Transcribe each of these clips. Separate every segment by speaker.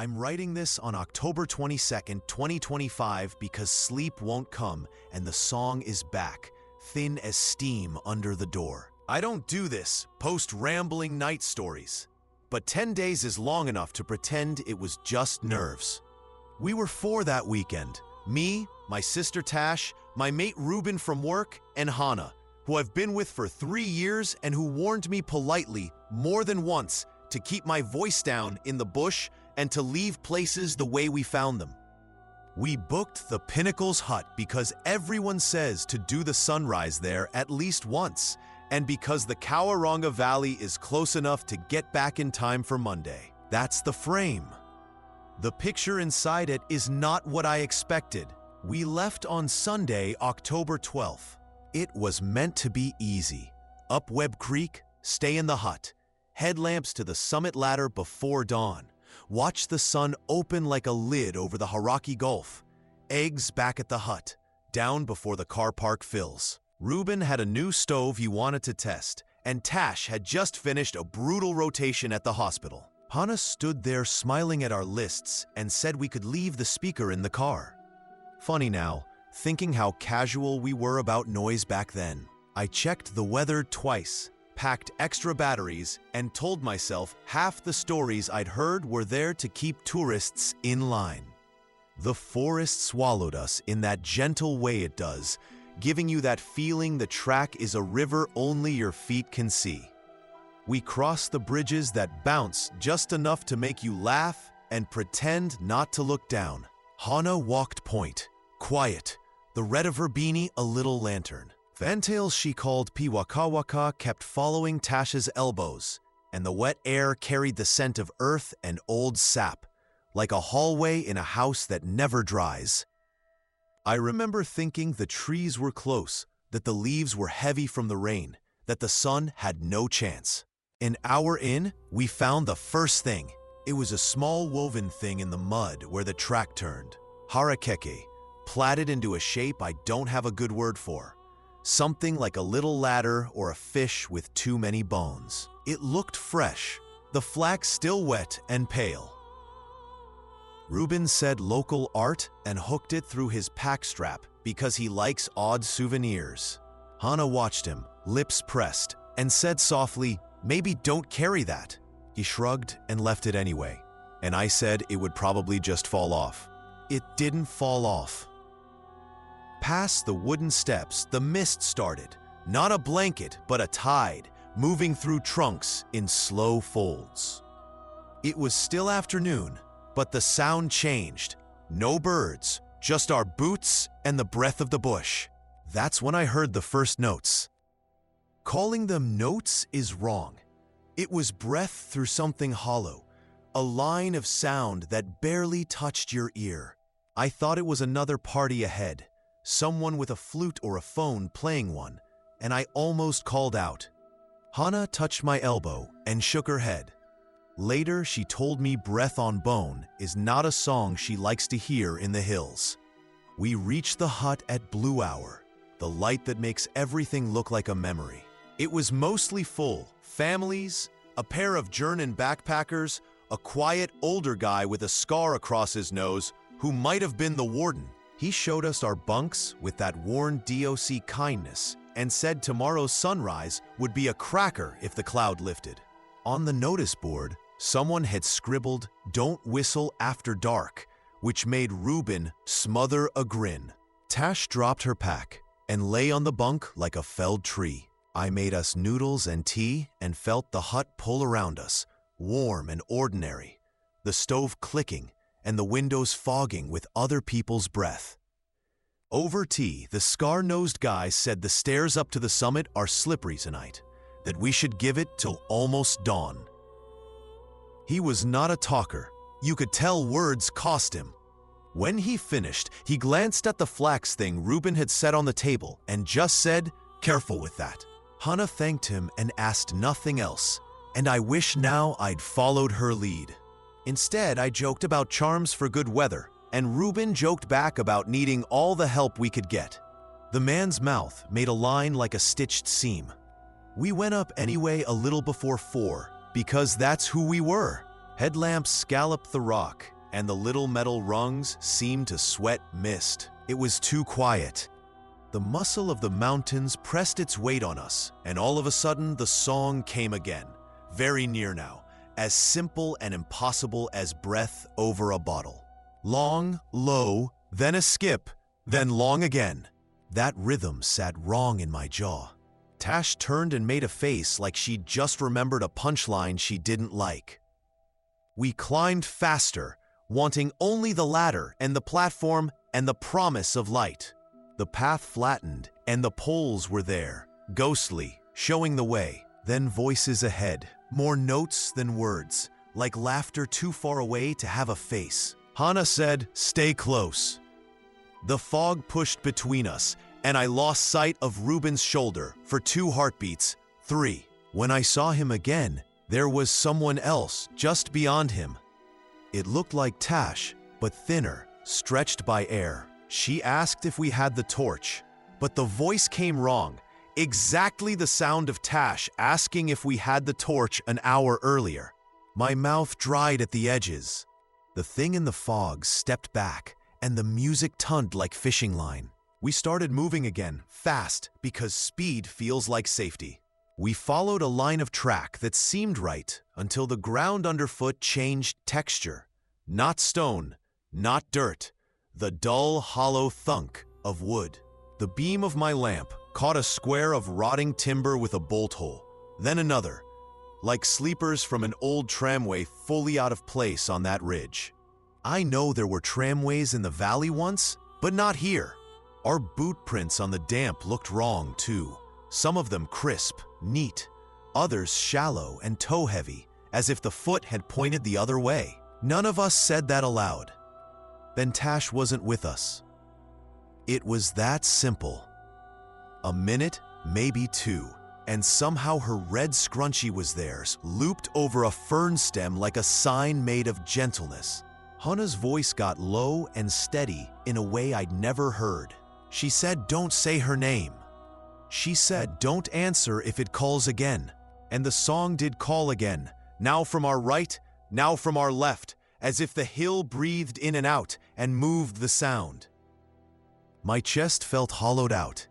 Speaker 1: I'm writing this on October 22nd, 2025 because sleep won't come and the song is back, thin as steam under the door. I don't do this, post rambling night stories. But 10 days is long enough to pretend it was just nerves. We were four that weekend. Me, my sister Tash, my mate Ruben from work, and Hannah, who I've been with for 3 years and who warned me politely more than once to keep my voice down in the bush and to leave places the way we found them. We booked the Pinnacles hut because everyone says to do the sunrise there at least once, and because the Kawaranga Valley is close enough to get back in time for Monday. That's the frame. The picture inside it is not what I expected. We left on Sunday, October 12th. It was meant to be easy. Up Webb Creek, stay in the hut. Headlamps to the summit ladder before dawn. Watch the sun open like a lid over the Hauraki Gulf. Eggs back at the hut, down before the car park fills. Ruben had a new stove he wanted to test, and Tash had just finished a brutal rotation at the hospital. Hannah stood there smiling at our lists and said we could leave the speaker in the car. Funny now, thinking how casual we were about noise back then. I checked the weather twice, packed extra batteries, and told myself half the stories I'd heard were there to keep tourists in line. The forest swallowed us in that gentle way it does, giving you that feeling the track is a river only your feet can see. We crossed the bridges that bounce just enough to make you laugh and pretend not to look down. Hannah walked point, quiet, the red of her beanie a little lantern. Fantails she called Piwakawaka kept following Tash's elbows, and the wet air carried the scent of earth and old sap, like a hallway in a house that never dries. I remember thinking the trees were close, that the leaves were heavy from the rain, that the sun had no chance. An hour in, we found the first thing. It was a small woven thing in the mud where the track turned. Harakeke, plaited into a shape I don't have a good word for. Something like a little ladder or a fish with too many bones. It looked fresh, the flax still wet and pale. Ruben said local art and hooked it through his pack strap because he likes odd souvenirs. Hannah watched him, lips pressed, and said softly, "Maybe don't carry that." He shrugged and left it anyway, and I said it would probably just fall off. It didn't fall off. Past the wooden steps, the mist started. Not a blanket, but a tide, moving through trunks in slow folds. It was still afternoon, but the sound changed. No birds, just our boots and the breath of the bush. That's when I heard the first notes. Calling them notes is wrong. It was breath through something hollow, a line of sound that barely touched your ear. I thought it was another party ahead, someone with a flute or a phone playing one, and I almost called out. Hannah touched my elbow and shook her head. Later, she told me Breath on Bone is not a song she likes to hear in the hills. We reached the hut at blue hour, the light that makes everything look like a memory. It was mostly full, families, a pair of German backpackers, a quiet older guy with a scar across his nose who might have been the warden. He showed us our bunks with that worn DOC kindness and said tomorrow's sunrise would be a cracker if the cloud lifted. On the notice board, someone had scribbled, "Don't whistle after dark," which made Ruben smother a grin. Tash dropped her pack and lay on the bunk like a felled tree. I made us noodles and tea and felt the hut pull around us, warm and ordinary, the stove clicking and the windows fogging with other people's breath. Over tea, the scar-nosed guy said the stairs up to the summit are slippery tonight, that we should give it till almost dawn. He was not a talker. You could tell words cost him. When he finished, he glanced at the flax thing Ruben had set on the table and just said, "Careful with that." Hannah thanked him and asked nothing else, and I wish now I'd followed her lead. Instead, I joked about charms for good weather, and Ruben joked back about needing all the help we could get. The man's mouth made a line like a stitched seam. We went up anyway a little before 4, because that's who we were. Headlamps scalloped the rock, and the little metal rungs seemed to sweat mist. It was too quiet. The muscle of the mountains pressed its weight on us, and all of a sudden the song came again, very near now, as simple and impossible as breath over a bottle. Long, low, then a skip, then long again. That rhythm sat wrong in my jaw. Tash turned and made a face like she'd just remembered a punchline she didn't like. We climbed faster, wanting only the ladder and the platform and the promise of light. The path flattened, and the poles were there, ghostly, showing the way. Then voices ahead, more notes than words, like laughter too far away to have a face. Hannah said, "Stay close." The fog pushed between us, and I lost sight of Reuben's shoulder for 2 heartbeats, 3. When I saw him again, there was someone else just beyond him. It looked like Tash, but thinner, stretched by air. She asked if we had the torch, but the voice came wrong. Exactly the sound of Tash asking if we had the torch an hour earlier. My mouth dried at the edges. The thing in the fog stepped back, and the music tugged like fishing line. We started moving again, fast, because speed feels like safety. We followed a line of track that seemed right until the ground underfoot changed texture. Not stone, not dirt, the dull, hollow thunk of wood. The beam of my lamp caught a square of rotting timber with a bolt hole, then another, like sleepers from an old tramway fully out of place on that ridge. I know there were tramways in the valley once, but not here. Our boot prints on the damp looked wrong, too. Some of them crisp, neat, others shallow and toe-heavy, as if the foot had pointed the other way. None of us said that aloud. Then Tash wasn't with us. It was that simple. A minute, maybe 2, and somehow her red scrunchie was theirs, looped over a fern stem like a sign made of gentleness. Hannah's voice got low and steady in a way I'd never heard. She said, "Don't say her name." She said, "Don't answer if it calls again." And the song did call again, now from our right, now from our left, as if the hill breathed in and out and moved the sound. My chest felt hollowed out.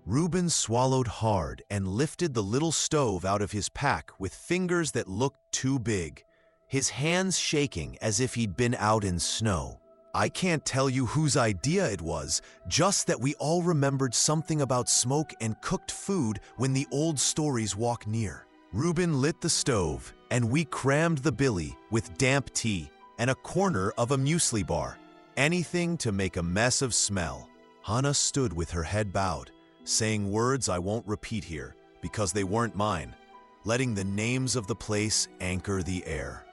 Speaker 1: Reuben swallowed hard and lifted the little stove out of his pack with fingers that looked too big, his hands shaking as if he'd been out in snow. I can't tell you whose idea it was, just that we all remembered something about smoke and cooked food when the old stories walk near. Reuben lit the stove, and we crammed the billy with damp tea and a corner of a muesli bar, anything to make a mess of smell. Hannah stood with her head bowed, saying words I won't repeat here because they weren't mine, letting the names of the place anchor the air.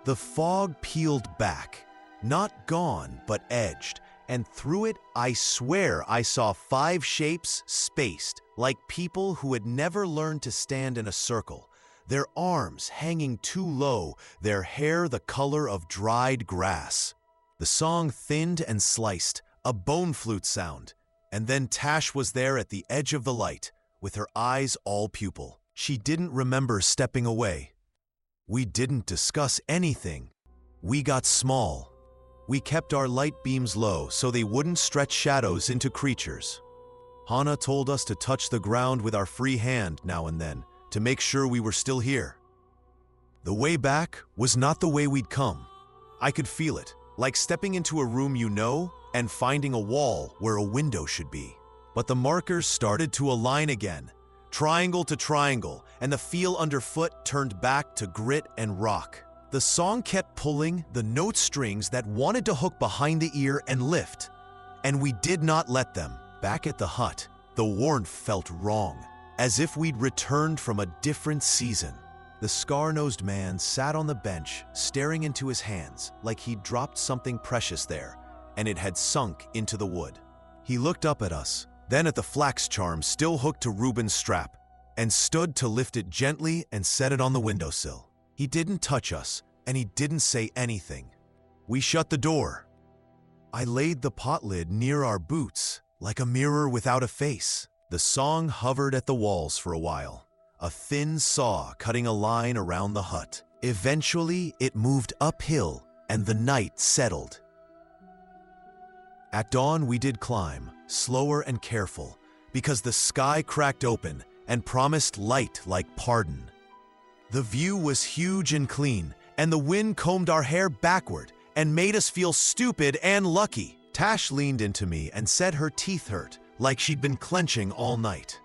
Speaker 1: The fog peeled back, not gone, but edged, and through it I swear I saw 5 shapes spaced, like people who had never learned to stand in a circle, their arms hanging too low, their hair the color of dried grass. The song thinned and sliced, a bone-flute sound, and then Tash was there at the edge of the light, with her eyes all pupil. She didn't remember stepping away. We didn't discuss anything. We got small. We kept our light beams low so they wouldn't stretch shadows into creatures. Hannah told us to touch the ground with our free hand now and then to make sure we were still here. The way back was not the way we'd come. I could feel it, like stepping into a room you know and finding a wall where a window should be. But the markers started to align again, triangle to triangle, and the feel underfoot turned back to grit and rock. The song kept pulling the note strings that wanted to hook behind the ear and lift, and we did not let them. Back at the hut, the warmth felt wrong, as if we'd returned from a different season. The scar-nosed man sat on the bench, staring into his hands like he'd dropped something precious there, and it had sunk into the wood. He looked up at us, then at the flax charm still hooked to Reuben's strap, and stood to lift it gently and set it on the windowsill. He didn't touch us, and he didn't say anything. We shut the door. I laid the pot lid near our boots, like a mirror without a face. The song hovered at the walls for a while, a thin saw cutting a line around the hut. Eventually, it moved uphill and the night settled. At dawn, we did climb, slower and careful, because the sky cracked open and promised light like pardon. The view was huge and clean, and the wind combed our hair backward and made us feel stupid and lucky. Tash leaned into me and said her teeth hurt, like she'd been clenching all night.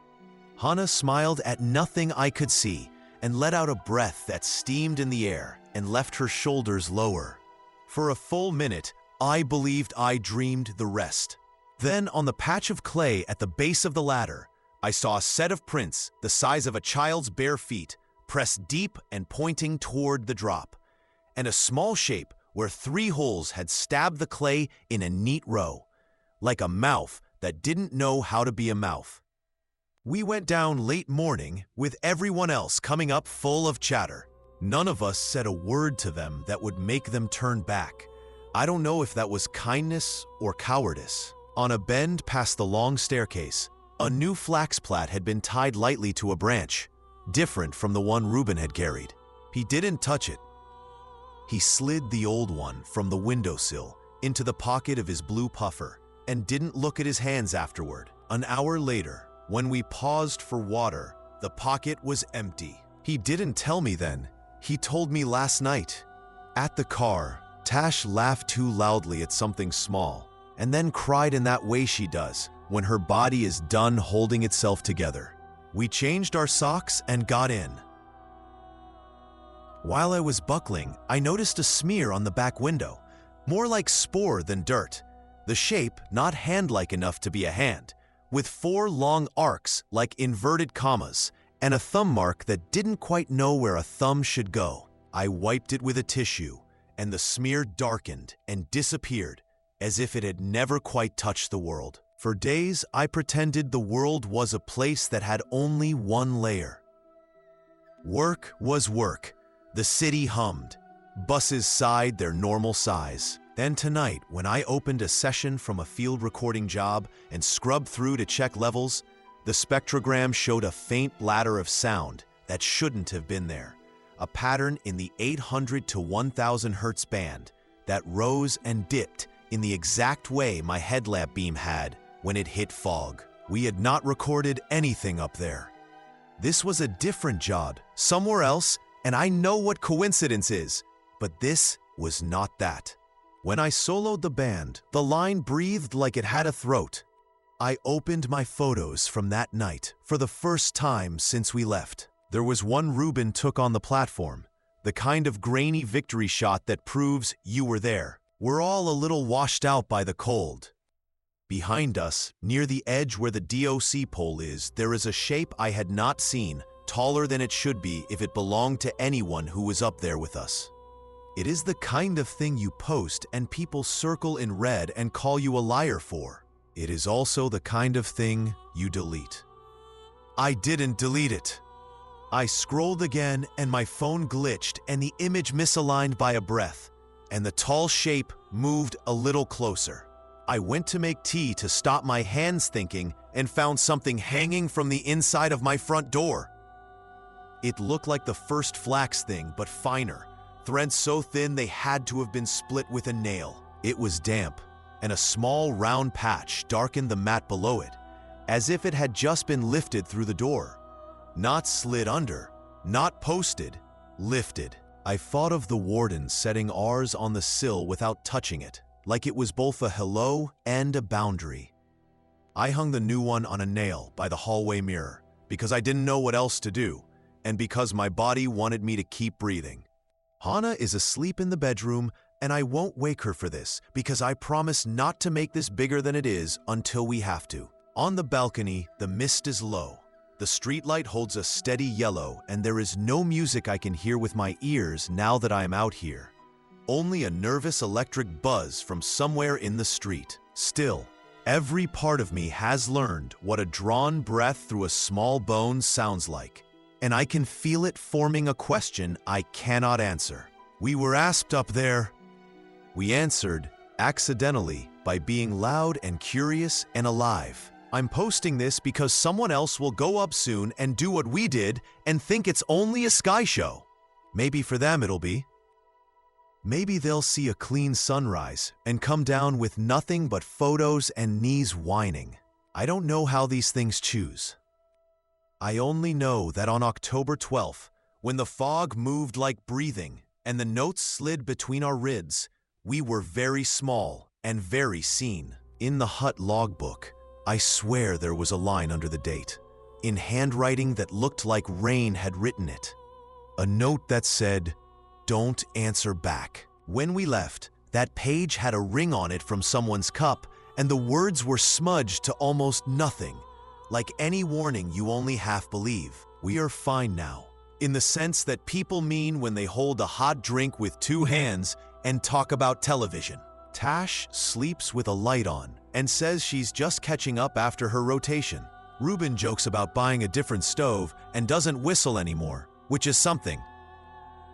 Speaker 1: Hannah smiled at nothing I could see and let out a breath that steamed in the air and left her shoulders lower. For a full minute, I believed I dreamed the rest. Then, on the patch of clay at the base of the ladder, I saw a set of prints the size of a child's bare feet, pressed deep and pointing toward the drop, and a small shape where 3 holes had stabbed the clay in a neat row, like a mouth that didn't know how to be a mouth. We went down late morning, with everyone else coming up full of chatter. None of us said a word to them that would make them turn back. I don't know if that was kindness or cowardice. On a bend past the long staircase, a new flax plait had been tied lightly to a branch, different from the one Reuben had carried. He didn't touch it. He slid the old one from the windowsill into the pocket of his blue puffer and didn't look at his hands afterward. An hour later, when we paused for water, the pocket was empty. He didn't tell me then. He told me last night. At the car, Tash laughed too loudly at something small and then cried in that way she does when her body is done holding itself together. We changed our socks and got in. While I was buckling, I noticed a smear on the back window, more like spore than dirt. The shape not hand-like enough to be a hand, with 4 long arcs like inverted commas, and a thumb mark that didn't quite know where a thumb should go. I wiped it with a tissue, and the smear darkened and disappeared as if it had never quite touched the world. For days, I pretended the world was a place that had only one layer. Work was work. The city hummed. Buses sighed their normal sighs. Then tonight, when I opened a session from a field recording job and scrubbed through to check levels, the spectrogram showed a faint ladder of sound that shouldn't have been there. A pattern in the 800 to 1000 hertz band that rose and dipped in the exact way my headlamp beam had when it hit fog. We had not recorded anything up there. This was a different job, somewhere else, and I know what coincidence is, but this was not that. When I soloed the band, the line breathed like it had a throat. I opened my photos from that night for the first time since we left. There was one Reuben took on the platform, the kind of grainy victory shot that proves you were there. We're all a little washed out by the cold. Behind us, near the edge where the DOC pole is, there is a shape I had not seen, taller than it should be if it belonged to anyone who was up there with us. It is the kind of thing you post and people circle in red and call you a liar for. It is also the kind of thing you delete. I didn't delete it. I scrolled again and my phone glitched and the image misaligned by a breath, and the tall shape moved a little closer. I went to make tea to stop my hands thinking and found something hanging from the inside of my front door. It looked like the first flax thing, but finer. Threads so thin they had to have been split with a nail. It was damp, and a small round patch darkened the mat below it, as if it had just been lifted through the door. Not slid under, not posted, lifted. I thought of the warden setting ours on the sill without touching it, like it was both a hello and a boundary. I hung the new one on a nail by the hallway mirror, because I didn't know what else to do, and because my body wanted me to keep breathing. Hannah is asleep in the bedroom, and I won't wake her for this, because I promise not to make this bigger than it is until we have to. On the balcony, the mist is low. The streetlight holds a steady yellow, and there is no music I can hear with my ears now that I am out here. Only a nervous electric buzz from somewhere in the street. Still, every part of me has learned what a drawn breath through a small bone sounds like, and I can feel it forming a question I cannot answer. We were asked up there. We answered, accidentally, by being loud and curious and alive. I'm posting this because someone else will go up soon and do what we did and think it's only a sky show. Maybe for them it'll be. Maybe they'll see a clean sunrise and come down with nothing but photos and knees whining. I don't know how these things choose. I only know that on October 12th, when the fog moved like breathing and the notes slid between our ribs, we were very small and very seen. In the hut logbook, I swear there was a line under the date, in handwriting that looked like rain had written it. A note that said, "Don't answer back." When we left, that page had a ring on it from someone's cup, and the words were smudged to almost nothing. Like any warning you only half believe. We are fine now, in the sense that people mean when they hold a hot drink with two hands and talk about television. Tash sleeps with a light on and says she's just catching up after her rotation. Ruben jokes about buying a different stove and doesn't whistle anymore, which is something.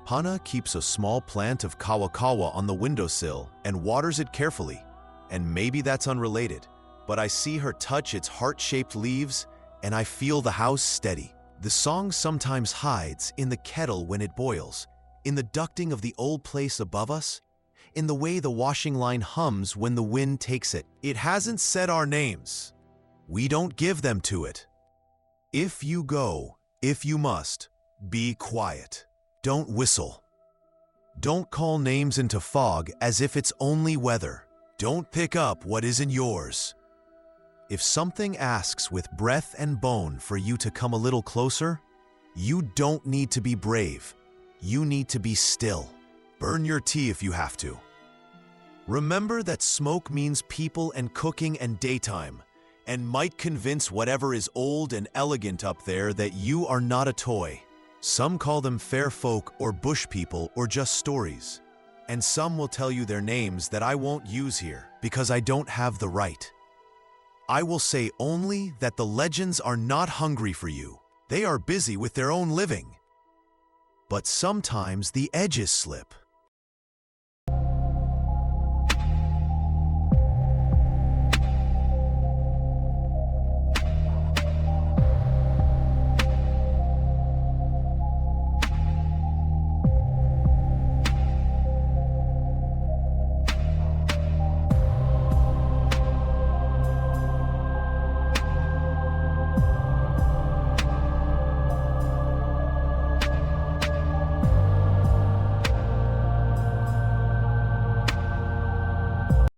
Speaker 1: Hana keeps a small plant of kawakawa on the windowsill and waters it carefully. And maybe that's unrelated, but I see her touch its heart-shaped leaves and I feel the house steady. The song sometimes hides in the kettle when it boils, in the ducting of the old place above us, in the way the washing line hums when the wind takes it. It hasn't said our names. We don't give them to it. If you go, if you must, be quiet. Don't whistle. Don't call names into fog as if it's only weather. Don't pick up what isn't yours. If something asks with breath and bone for you to come a little closer, you don't need to be brave. You need to be still. Burn your tea if you have to. Remember that smoke means people and cooking and daytime, and might convince whatever is old and elegant up there that you are not a toy. Some call them fair folk or bush people or just stories. And some will tell you their names that I won't use here because I don't have the right. I will say only that the legends are not hungry for you. They are busy with their own living. But sometimes the edges slip.